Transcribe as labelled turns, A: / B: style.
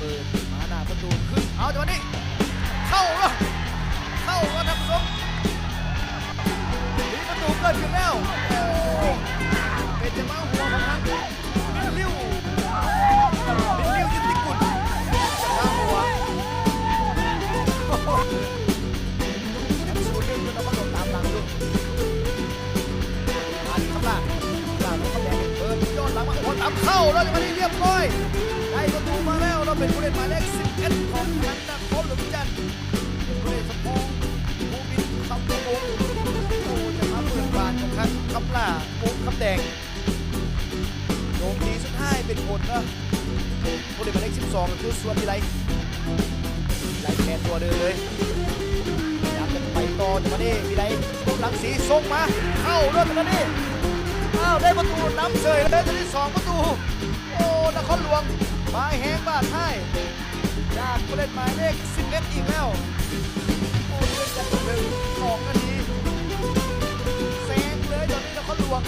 A: เปิดมาหน้าประตูขึ้นเอาจังหวะนี้เข้าแล้วท่านผู้ชมมีประตูเกิดขึ้นแล้วเป็นจังหวะหัวของทางบิลลิวยิติกุลจากทางหัวแอมซูนี่ก็ต้องมาโดดตามหลังดูมาที่ข้างล่างต้องเขาแดงเปิดย้อนหลังมาโอ้ตามเข้าแล้วจังหวะนี้เรียบร้อยได้ประตูมาแล้วเราเป็นผู้เล่นหมายเลข11ของทางนครหลวงจันทร์ผู้เล่นสมองผู้บินคำวงโอ้จะมาเปิดบานของทางคำล่าวงคำแดงโดมดีสุดท้ายเป็นคนนะผู้เล่นหมายเลข12คือสวนวิไลแทนตัวเดินเลยอยากจะไปต่อจังหวะนี้วิไลหลังสีส่งมาเข้ารถจังหวะนี้ได้ประตูน้ำเฉยเลยที่2ประตูโอ้นครหลวงมาแห้งบ้านให้จากผู้เล่นหมายเลข11อีกแล้วโอ้เล่นกัน1-2 นาทีแซงเลยตอนนี้นครหลวง